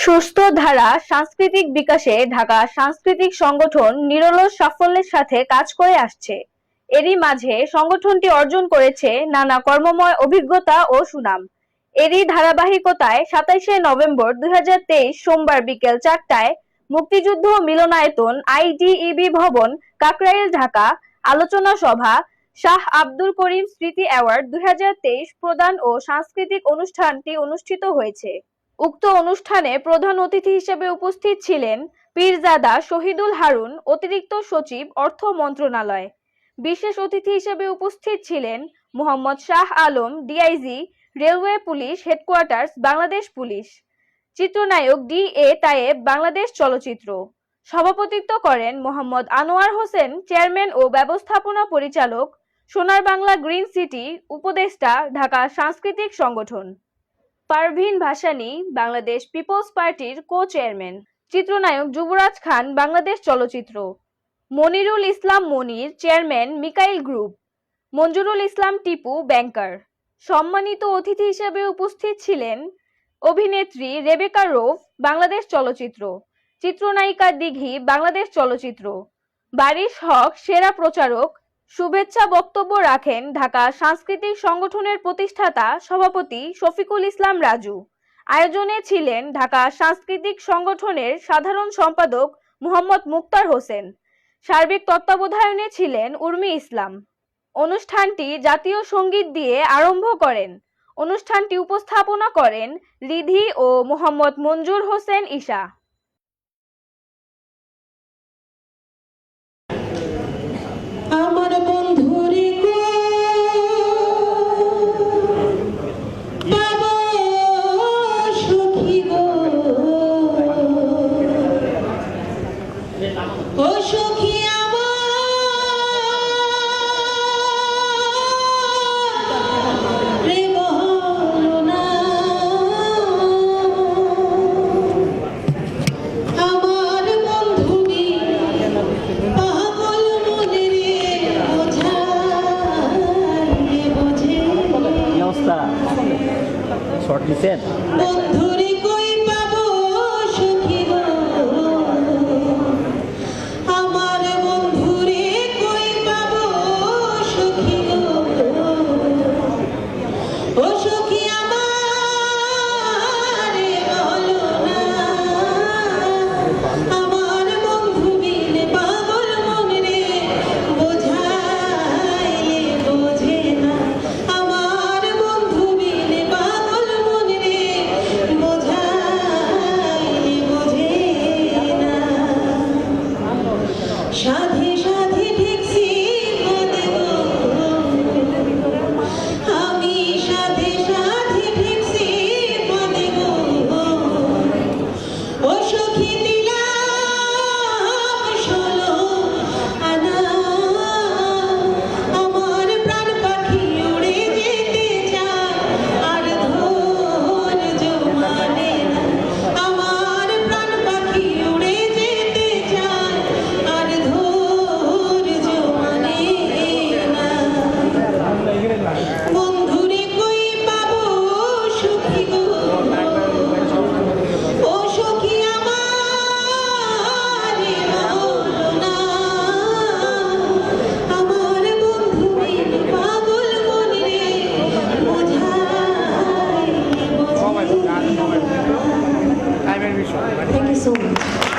সুস্থ ধারা সাংস্কৃতিক বিকাশে ঢাকা সাংস্কৃতিক সংগঠন নিরলস সাফল্যের সাথে কাজ করে আসছে। এরই মাঝে সংগঠনটি অর্জন করেছে নানা কর্মময় অভিজ্ঞতা ও সুনাম। এরই ধারাবাহিকতায় ২৭শে নভেম্বর ২০২৩ সোমবার বিকেল ৪টায় মুক্তিযুদ্ধ মিলনায়তন আইডিইবি ভবন, কাকরাইল, ঢাকা আলোচনা সভা, শাহ আব্দুল করিম স্মৃতি অ্যাওয়ার্ড ২০২৩ প্রদান ও সাংস্কৃতিক অনুষ্ঠানটি অনুষ্ঠিত হয়েছে। উক্ত অনুষ্ঠানে প্রধান অতিথি হিসেবে উপস্থিত ছিলেন পীরজাদা শহীদুল হারুন, অতিরিক্ত সচিব, অর্থ মন্ত্রণালয়। বিশেষ অতিথি হিসেবে উপস্থিত ছিলেন Mohammad Shah Alam, DIG, railway police headquarters, Bangladesh police. চিত্রনায়ক ডি.এ. তায়েব, বাংলাদেশ চলচ্চিত্র। সভাপতিত্ব করেন মোহাম্মদ আনোয়ার হোসেন, চেয়ারম্যান ও ব্যবস্থাপনা পরিচালক, সোনার বাংলা গ্রিন সিটি, উপদেষ্টা, ঢাকা সাংস্কৃতিক সংগঠন। পারভীন ভাসানী, বাংলাদেশ পিপলস পার্টির কো-চেয়ারম্যান। চিত্রনায়ক যুবরাজ খান, বাংলাদেশ চলচ্চিত্র। মনিরুল ইসলাম মনির, চেয়ারম্যান, মিকাইল গ্রুপ। মঞ্জুরুল ইসলাম টিপু, ব্যাংকার। সম্মানিত অতিথি হিসেবে উপস্থিত ছিলেন অভিনেত্রী রেবেকা রৌফ, বাংলাদেশ চলচ্চিত্র। চিত্রনায়িকা দিঘি, বাংলাদেশ চলচ্চিত্র। বারিশ হক, সেরা প্রচারক। শুভেচ্ছা বক্তব্য রাখেন ঢাকা সাংস্কৃতিক সংগঠনের প্রতিষ্ঠাতা সভাপতি শফিকুল ইসলাম রাজু। আয়োজনে ছিলেন ঢাকা সাংস্কৃতিক সংগঠনের সাধারণ সম্পাদক মোহাম্মদ মুক্তার হোসেন। সার্বিক তত্ত্বাবধানে ছিলেন উর্মি ইসলাম। অনুষ্ঠানটি জাতীয় সঙ্গীত দিয়ে আরম্ভ করেন। অনুষ্ঠানটি উপস্থাপনা করেন রিধি ও মোহাম্মদ মঞ্জুর হোসেন ঈশা। আমার বন্ধুরে পাবো সখী গো, ও সখী রে বলো না, আমার বন্ধু পাগল মনে রে বোঝায় বোঝে, কি অবস্থা? শর্ট নিছেন? বন্ধুরে কই পাবো সখী গো, আমার বন্ধুরে কই পাবো সখী গো, ও সখী আমারে বলো না, আমার বন্ধু বিনে পাগল মনে রে বোঝাইলে বোঝে না, আমার বন্ধু বিনে পাগল মনে রে বোঝাইলে বোঝে না। সাধে সাধে ঠেকছি পদে গো, আমি সাধে সাধে ঠেকছি পদে গো, ও সখী দিলাম ১৬ আনা, আমার প্রাণ পাখি উড়ে যেতে চায় আর ধৈর্য মানে না, আমার প্রাণ পাখি উড়ে যেতে চায় আর ধৈর্য মানে না, বন্ধুরে কই পাবো সখী গো, ও সখী আমারে বলো না, আমার বন্ধু বিনে পাগল মনে রে বোঝায় বোঝে না। Thank you so much.